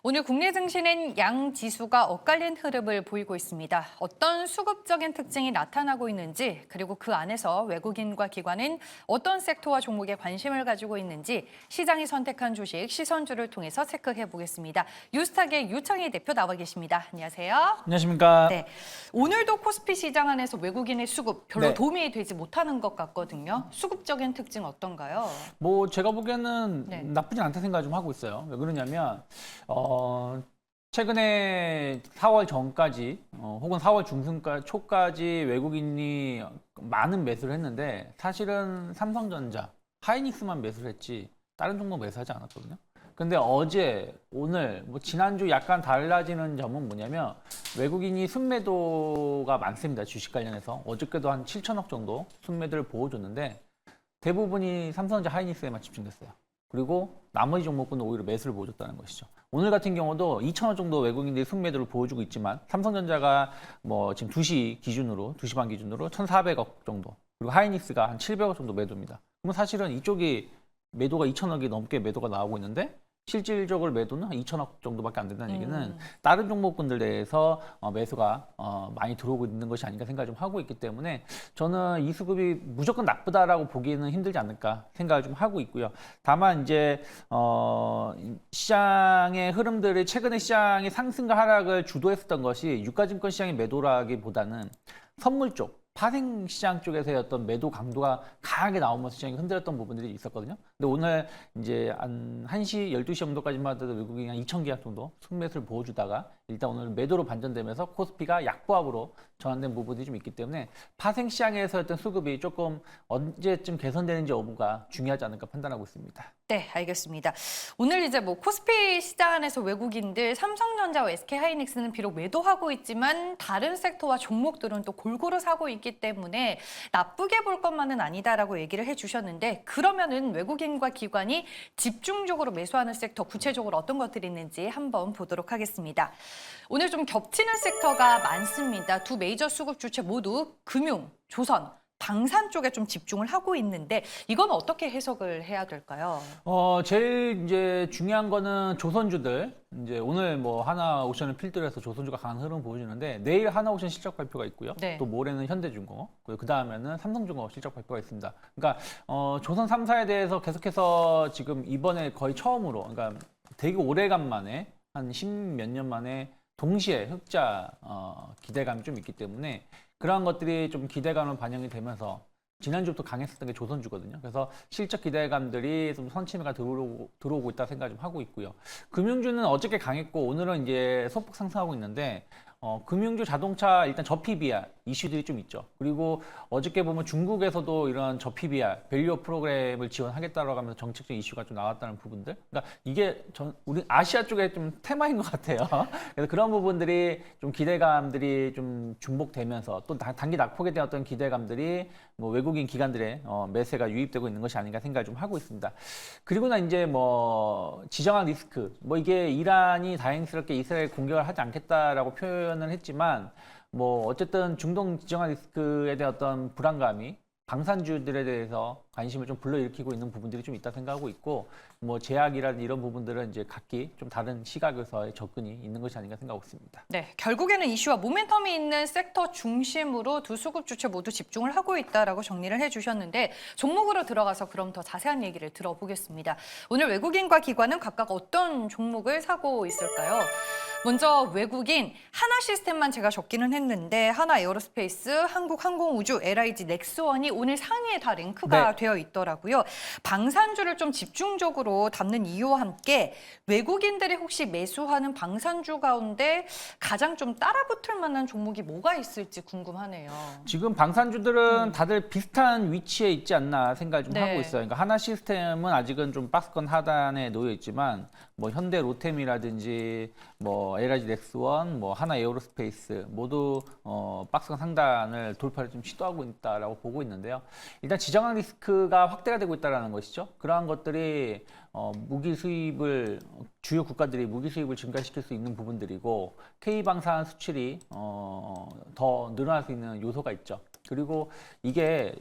오늘 국내 증시는 양 지수가 엇갈린 흐름을 보이고 있습니다. 어떤 수급적인 특징이 나타나고 있는지, 그리고 그 안에서 외국인과 기관은 어떤 섹터와 종목에 관심을 가지고 있는지 시장이 선택한 주식 시선주를 통해서 체크해 보겠습니다. 유스탁의 유창희 대표 나와 계십니다. 안녕하세요. 안녕하십니까. 네, 오늘도 코스피 시장 안에서 외국인의 수급 별로 네. 도움이 되지 못하는 것 같거든요. 수급적인 특징 어떤가요? 뭐 제가 보기에는 네. 나쁘진 않다 생각을 좀 하고 있어요. 왜 그러냐면 최근에 4월 전까지 혹은 4월 초까지 외국인이 많은 매수를 했는데 사실은 삼성전자, 하이닉스만 매수를 했지 다른 종목 매수하지 않았거든요. 근데 어제, 오늘, 뭐 지난주 약간 달라지는 점은 뭐냐면 외국인이 순매도가 많습니다. 주식 관련해서. 어저께도 한 7천억 정도 순매도를 보여줬는데 대부분이 삼성전자, 하이닉스에만 집중됐어요. 그리고 나머지 종목군은 오히려 매수를 보여줬다는 것이죠. 오늘 같은 경우도 2천원 정도 외국인들이 순매도를 보여주고 있지만 삼성전자가 뭐 지금 2시 기준으로, 2시 반 기준으로 1,400억 정도, 그리고 하이닉스가 한 700억 정도 매도입니다. 그러면 사실은 이쪽이 매도가 2천억이 넘게 매도가 나오고 있는데 실질적으로 매도는 한 2천억 정도밖에 안 된다는 얘기는 다른 종목군들 내에서 매수가 많이 들어오고 있는 것이 아닌가 생각을 좀 하고 있기 때문에 저는 이 수급이 무조건 나쁘다라고 보기에는 힘들지 않을까 생각을 좀 하고 있고요. 다만 이제 시장의 흐름들이 최근에 시장의 상승과 하락을 주도했었던 것이 유가증권 시장의 매도라기보다는 선물 쪽, 파생 시장 쪽에서의 어떤 매도 강도가 강하게 나오면서 시장이 흔들렸던 부분들이 있었거든요. 근데 오늘 이제 한 1시, 12시 정도까지만 해도 외국인이 한 2천 계약 정도 순매수를 보여주다가 일단 오늘 매도로 반전되면서 코스피가 약보합으로 전환된 부분이 좀 있기 때문에 파생 시장에서 어떤 수급이 조금 언제쯤 개선되는지 여부가 중요하지 않을까 판단하고 있습니다. 네, 알겠습니다. 오늘 이제 뭐 코스피 시장 안에서 외국인들 삼성전자와 SK하이닉스는 비록 매도하고 있지만 다른 섹터와 종목들은 또 골고루 사고 있기 때문에 나쁘게 볼 것만은 아니다라고 얘기를 해주셨는데 그러면은 외국인과 기관이 집중적으로 매수하는 섹터 구체적으로 어떤 것들이 있는지 한번 보도록 하겠습니다. 오늘 좀 겹치는 섹터가 많습니다. 두 메이저 수급 주체 모두 금융, 조선, 방산 쪽에 좀 집중을 하고 있는데 이건 어떻게 해석을 해야 될까요? 제일 이제 중요한 거는 조선주들. 이제 오늘 뭐 하나오션을 필두로 해서 조선주가 강한 흐름 보여주는데 내일 하나오션 실적 발표가 있고요. 네. 또 모레는 현대중공업, 그리고 그 다음에는 삼성중공업 실적 발표가 있습니다. 그러니까 조선 3사에 대해서 계속해서 지금 이번에 거의 처음으로, 그러니까 되게 오래간만에 한 10몇 년 만에 동시에 흑자 기대감이 좀 있기 때문에 그러한 것들이 좀 기대감을 반영이 되면서 지난주부터 강했었던 게 조선주거든요. 그래서 실적 기대감들이 좀 선침해가 들어오고 있다 생각 좀 하고 있고요. 금융주는 어저께 강했고 오늘은 이제 소폭 상승하고 있는데 금융주, 자동차 일단 저PBR 이슈들이 좀 있죠. 그리고 어저께 보면 중국에서도 이런 저PBR 밸류 프로그램을 지원하겠다라고 하면서 정책적 이슈가 좀 나왔다는 부분들. 그러니까 이게 우리 아시아 쪽에 좀 테마인 것 같아요. 그래서 그런 부분들이 좀 기대감들이 좀 중복되면서 또 단기 낙폭에 대한 어떤 기대감들이 뭐 외국인 기관들의 매세가 유입되고 있는 것이 아닌가 생각을 좀 하고 있습니다. 그리고 나 이제 뭐 지정학 리스크, 뭐 이게 이란이 다행스럽게 이스라엘 공격을 하지 않겠다라고 표현을 했지만 뭐 어쨌든 중동 지정학 리스크에 대한 어떤 불안감이 방산주들에 대해서 관심을 좀 불러일으키고 있는 부분들이 좀 있다 생각하고 있고 뭐 제약이라든 이런 부분들은 이제 각기 좀 다른 시각에서의 접근이 있는 것이 아닌가 생각하고 있습니다. 네, 결국에는 이슈와 모멘텀이 있는 섹터 중심으로 두 수급 주체 모두 집중을 하고 있다라고 정리를 해주셨는데 종목으로 들어가서 그럼 더 자세한 얘기를 들어보겠습니다. 오늘 외국인과 기관은 각각 어떤 종목을 사고 있을까요? 먼저 외국인 하나시스템만 제가 적기는 했는데 하나에어로스페이스, 한국항공우주, LIG, 넥스원이 오늘 상위에 다 랭크가 네. 되어 있더라고요. 방산주를 좀 집중적으로 담는 이유와 함께 외국인들이 혹시 매수하는 방산주 가운데 가장 좀 따라붙을 만한 종목이 뭐가 있을지 궁금하네요. 지금 방산주들은 다들 비슷한 위치에 있지 않나 생각을 좀 네. 하고 있어요. 그러니까 하나시스템은 아직은 좀 박스권 하단에 놓여 있지만 뭐 현대 로템이라든지 뭐 LIG 넥스원, 뭐 하나 에어로스페이스 모두 박스권 상단을 돌파를 좀 시도하고 있다라고 보고 있는데요. 일단 지정학 리스크가 확대가 되고 있다는 것이죠. 그러한 것들이 무기 수입을 주요 국가들이 무기 수입을 증가시킬 수 있는 부분들이고 K방산 수출이 더 늘어날 수 있는 요소가 있죠. 그리고 이게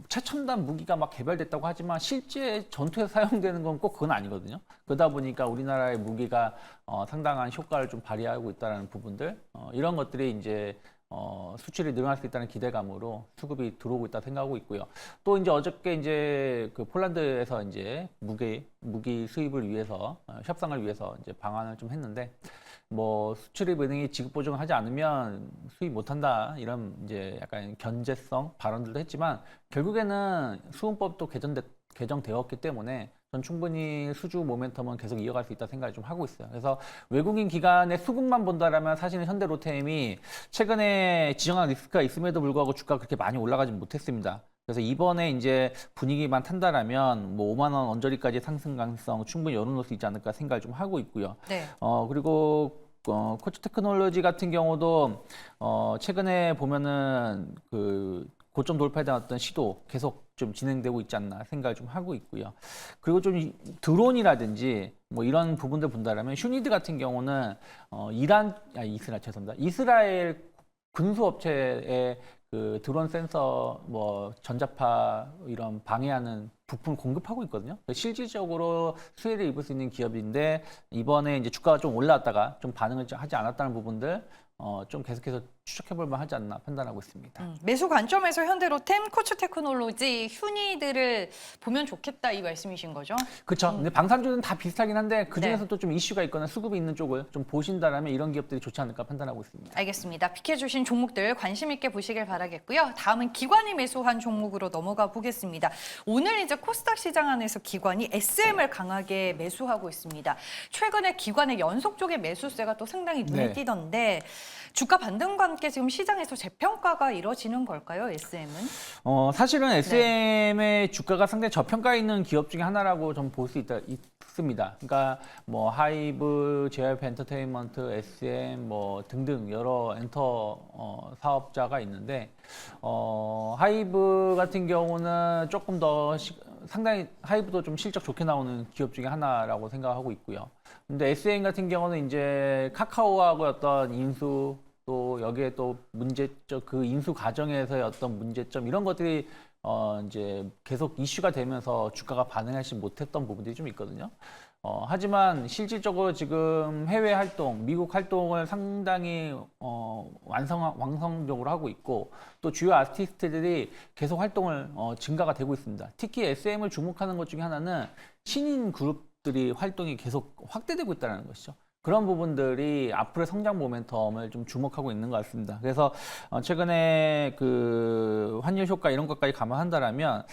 최첨단 무기가 막 개발됐다고 하지만 실제 전투에 사용되는 건 꼭 그건 아니거든요. 그러다 보니까 우리나라의 무기가 상당한 효과를 좀 발휘하고 있다는 부분들, 이런 것들이 이제 수출이 늘어날 수 있다는 기대감으로 수급이 들어오고 있다 생각하고 있고요. 또 이제 어저께 이제 그 폴란드에서 이제 무기 수입을 위해서 협상을 위해서 이제 방안을 좀 했는데, 뭐 수출입은행이 지급 보증을 하지 않으면 수입 못한다 이런 이제 약간 견제성 발언들도 했지만, 결국에는 수은법도 개정되었기 때문에 전 충분히 수주 모멘텀은 계속 이어갈 수 있다 생각을 좀 하고 있어요. 그래서 외국인 기관의 수급만 본다라면 사실은 현대로템이 최근에 지정한 리스크가 있음에도 불구하고 주가가 그렇게 많이 올라가지 못했습니다. 그래서 이번에 이제 분위기만 탄다라면 뭐 5만 원 언저리까지 상승 가능성 충분히 열어놓을 수 있지 않을까 생각을 좀 하고 있고요. 네. 그리고 코츠 테크놀로지 같은 경우도 최근에 보면은 그 고점 돌파에 대한 어떤 시도 계속 좀 진행되고 있지 않나 생각을 좀 하고 있고요. 그리고 좀 드론이라든지 뭐 이런 부분들 본다라면 슈니드 같은 경우는 이스라엘 군수업체의 그 드론 센서 뭐 전자파 이런 방해하는 부품을 공급하고 있거든요. 실질적으로 수혜를 입을 수 있는 기업인데, 이번에 이제 주가가 좀 올라왔다가 좀 반응을 하지 않았다는 부분들 좀 계속해서 추적해볼 만하지 않나 판단하고 있습니다. 매수 관점에서 현대로템, 코츠 테크놀로지, 휴니들을 보면 좋겠다 이 말씀이신 거죠? 그렇죠. 근데 방산주는 다 비슷하긴 한데 그 중에서 네. 또 좀 이슈가 있거나 수급이 있는 쪽을 좀 보신다라면 이런 기업들이 좋지 않을까 판단하고 있습니다. 알겠습니다. 픽해주신 종목들 관심 있게 보시길 바라겠고요. 다음은 기관이 매수한 종목으로 넘어가 보겠습니다. 오늘 이제 코스닥 시장 안에서 기관이 SM을 강하게 매수하고 있습니다. 최근에 기관의 연속적인 매수세가 또 상당히 눈에 네. 띄던데, 주가 반등과 함께 지금 시장에서 재평가가 이루어지는 걸까요, SM은? 사실은 SM의 주가가 상당히 저평가에 있는 기업 중에 하나라고 좀 볼 수 있습니다. 그러니까 뭐 하이브, JYP 엔터테인먼트, SM 뭐 등등 여러 엔터 사업자가 있는데, 하이브 같은 경우는 조금 더 상당히 하이브도 좀 실적 좋게 나오는 기업 중에 하나라고 생각하고 있고요. 근데 SM 같은 경우는 이제 카카오하고 어떤 인수, 또 여기에 또 문제점, 그 인수 과정에서의 어떤 문제점 이런 것들이 이제 계속 이슈가 되면서 주가가 반응하지 못했던 부분들이 좀 있거든요. 하지만 실질적으로 지금 해외 활동, 미국 활동을 상당히 왕성적으로 하고 있고, 또 주요 아티스트들이 계속 활동을 증가가 되고 있습니다. 특히 SM을 주목하는 것 중에 하나는 신인 그룹들이 활동이 계속 확대되고 있다는 것이죠. 그런 부분들이 앞으로의 성장 모멘텀을 좀 주목하고 있는 것 같습니다. 그래서 최근에 그 환율 효과 이런 것까지 감안한다라면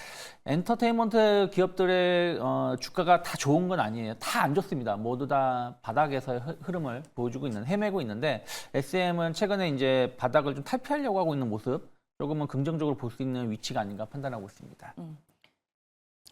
엔터테인먼트 기업들의 주가가 다 좋은 건 아니에요. 다 안 좋습니다. 모두 다 바닥에서의 흐름을 보여주고 헤매고 있는데, SM은 최근에 이제 바닥을 좀 탈피하려고 하고 있는 모습, 조금은 긍정적으로 볼 수 있는 위치가 아닌가 판단하고 있습니다.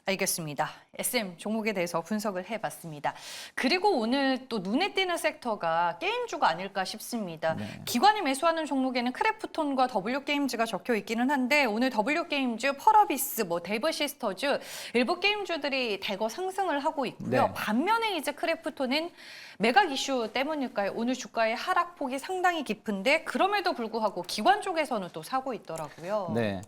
알겠습니다. SM 종목에 대해서 분석을 해봤습니다. 그리고 오늘 또 눈에 띄는 섹터가 게임주가 아닐까 싶습니다. 네. 기관이 매수하는 종목에는 크래프톤과 W게임즈가 적혀 있기는 한데, 오늘 W게임즈, 펄어비스, 뭐 데브 시스터즈 일부 게임주들이 대거 상승을 하고 있고요. 네. 반면에 이제 크래프톤은 매각 이슈 때문일까요? 오늘 주가의 하락폭이 상당히 깊은데, 그럼에도 불구하고 기관 쪽에서는 또 사고 있더라고요. 네.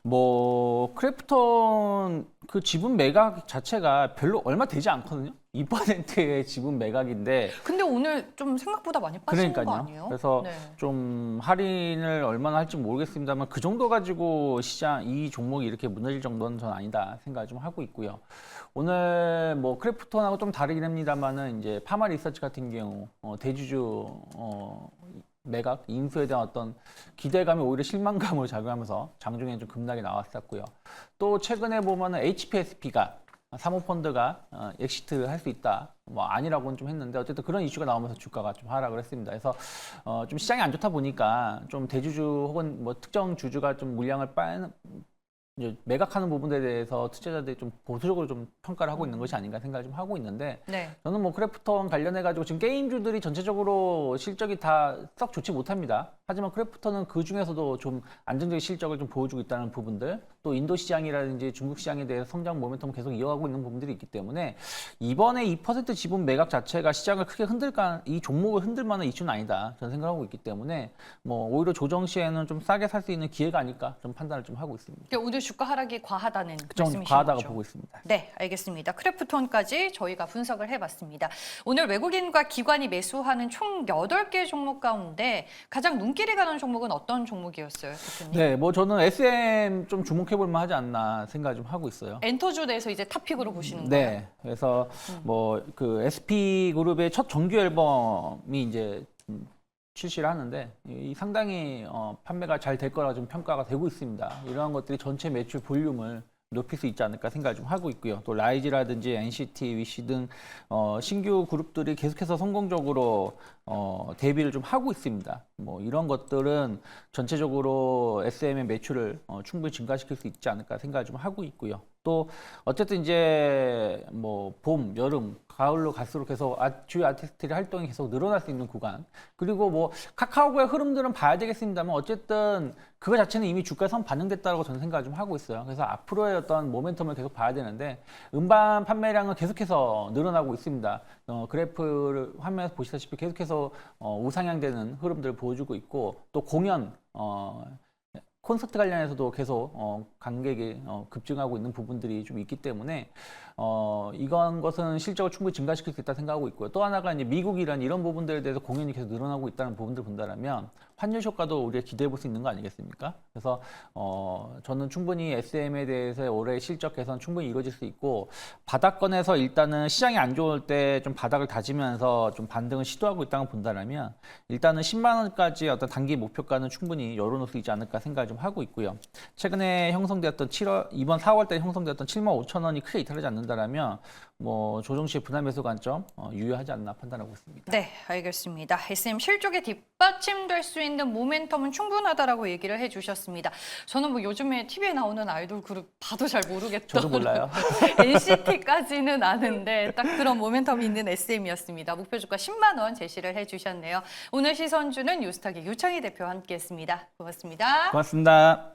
뭐 크래프톤 그 지분 매각 자체가 별로 얼마 되지 않거든요. 2%의 지분 매각인데, 근데 오늘 좀 생각보다 많이 빠진 거 그러니까요. 아니에요? 그래서 네. 좀 할인을 얼마나 할지 모르겠습니다만 그 정도 가지고 이 종목이 이렇게 무너질 정도는 전 아니다 생각을 좀 하고 있고요. 오늘 뭐 크래프톤하고 좀 다르긴 합니다만은 이제 파마 리서치 같은 경우 대주주 매각, 인수에 대한 어떤 기대감이 오히려 실망감으로 작용하면서 장중에 좀 급락이 나왔었고요. 또 최근에 보면은 HPSP가 사모펀드가 엑시트 할 수 있다, 뭐 아니라고는 좀 했는데 어쨌든 그런 이슈가 나오면서 주가가 좀 하락을 했습니다. 그래서 좀 시장이 안 좋다 보니까 좀 대주주 혹은 뭐 특정 주주가 좀 물량을 이제 매각하는 부분에 대해서 투자자들이 좀 보수적으로 좀 평가를 하고 있는 것이 아닌가 생각을 좀 하고 있는데, 네. 저는 뭐 크래프톤 관련해가지고 지금 게임주들이 전체적으로 실적이 다 썩 좋지 못합니다. 하지만 크래프톤은 그 중에서도 좀 안정적인 실적을 좀 보여주고 있다는 부분들, 또 인도 시장이라든지 중국 시장에 대해서 성장 모멘텀을 계속 이어가고 있는 부분들이 있기 때문에 이번에 2% 지분 매각 자체가 시장을 크게 흔들까, 이 종목을 흔들 만한 이슈는 아니다 저는 생각하고 있기 때문에 뭐 오히려 조정 시에는 좀 싸게 살 수 있는 기회가 아닐까 좀 판단을 좀 하고 있습니다. 그러니까 오늘 주가 하락이 과하다는 좀 말씀이신 과하다고 거죠? 보고 있습니다. 네, 알겠습니다. 크래프톤까지 저희가 분석을 해봤습니다. 오늘 외국인과 기관이 매수하는 총 8개 종목 가운데 가장 눈길이 가는 종목은 어떤 종목이었어요, 대표님? 네, 뭐 저는 SM 좀 주목해볼 만하지 않나 생각 좀 하고 있어요. 엔터주 내에서 이제 탑픽으로 보시는 거예요? 네, 그래서 뭐 그 SP 그룹의 첫 정규 앨범이 이제 출시를 하는데 이 상당히 판매가 잘 될 거라 좀 평가가 되고 있습니다. 이러한 것들이 전체 매출 볼륨을 높일 수 있지 않을까 생각을 좀 하고 있고요. 또 라이즈라든지 NCT, 위시 등 신규 그룹들이 계속해서 성공적으로 데뷔를 좀 하고 있습니다. 뭐 이런 것들은 전체적으로 SM의 매출을 충분히 증가시킬 수 있지 않을까 생각을 좀 하고 있고요. 또 어쨌든 이제 뭐 봄, 여름, 가을로 갈수록 계속 주요 아티스트들의 활동이 계속 늘어날 수 있는 구간. 그리고 뭐 카카오의 흐름들은 봐야 되겠습니다만 어쨌든 그거 자체는 이미 주가에 선 반영됐다고 저는 생각을 좀 하고 있어요. 그래서 앞으로의 어떤 모멘텀을 계속 봐야 되는데 음반 판매량은 계속해서 늘어나고 있습니다. 그래프를 화면에서 보시다시피 계속해서 우상향되는 흐름들을 보여주고 있고 또 공연 콘서트 관련해서도 계속 관객이 급증하고 있는 부분들이 좀 있기 때문에 이건 것은 실적을 충분히 증가시킬 수 있다 생각하고 있고요. 또 하나가 이제 미국이란 이런 부분들에 대해서 공연이 계속 늘어나고 있다는 부분들을 본다면 환율 효과도 우리가 기대해 볼 수 있는 거 아니겠습니까? 그래서 저는 충분히 SM에 대해서 올해 실적 개선 충분히 이루어질 수 있고 바닥권에서 일단은 시장이 안 좋을 때 좀 바닥을 다지면서 좀 반등을 시도하고 있다고 본다면 일단은 10만 원까지 어떤 단기 목표가는 충분히 열어놓을 수 있지 않을까 생각을 좀 하고 있고요. 최근에 형성되었던 이번 4월 달 형성되었던 7만 5천 원이 크게 이탈하지 않는다라면 뭐 조정 시의 분할 매수 관점 유효하지 않나 판단하고 있습니다. 네, 알겠습니다. SM 실적에 뒷받침될 수 있는 모멘텀은 충분하다라고 얘기를 해주셨습니다. 저는 뭐 요즘에 TV에 나오는 아이돌 그룹 봐도 잘 모르겠던 저도 몰라요. NCT까지는 아는데 딱 그런 모멘텀이 있는 SM이었습니다. 목표 주가 10만 원 제시를 해주셨네요. 오늘 시선주는 유스탁의 유창희 대표와 함께했습니다. 고맙습니다. 고맙습니다.